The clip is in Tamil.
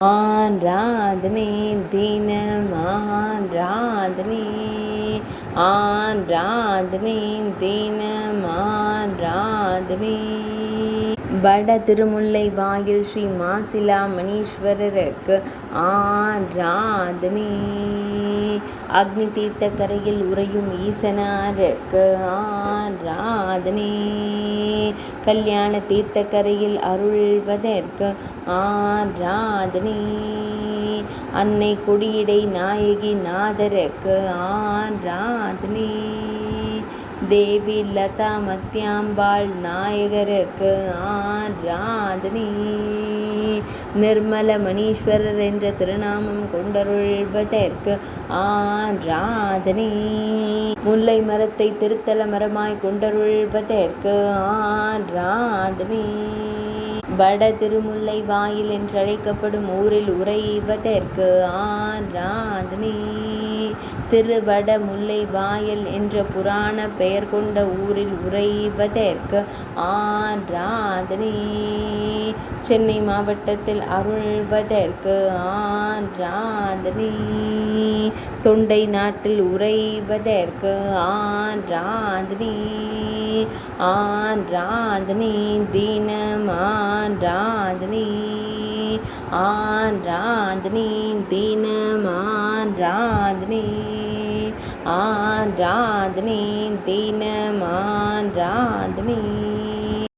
ஆராதனை தினம் ஆராதனை, ஆராதனை தினம் ஆராதனை. வட திருமுல்லை வாயில் ஸ்ரீ மாசிலா மணீஸ்வரருக்கு ஆராதனை. அக்னி தீர்த்த கரையில் உறையும் ஈசனாருக்கு ஆராதனை. கல்யாண தீர்த்த கரையில் அருள்வதற்கு ஆராதனை. அன்னை கொடியடை நாயகி நாதருக்கு ஆராதனை. தேவி லதா மத்தியாம்பாள் நாயகருக்கு ஆராதனை. நிர்மல மணீஸ்வரர் என்ற திருநாமம் கொண்டருள்வதற்கு ஆராதனை. முல்லை மரத்தை திருத்தல மரமாய் கொண்டருள்வதற்கு ஆராதனை. வட திருமுல்லை வாயில் என்றழைக்கப்படும் ஊரில் உறைவதற்கு ஆராதனை. திருவட முல்லை வாயில் என்ற புராண பெயர் கொண்ட ஊரில் உறைவதற்கு ஆராதனை. சென்னை மாவட்டத்தில் அருள்வதற்கு ஆராதனை. தொண்டை நாட்டில் உறைவதற்கு ஆராதனை. ஆராதனை தினம் ஆராதனை. ஆராதனை தினம் ஆராதனை. ஆராதனை தினம் ஆராதனை.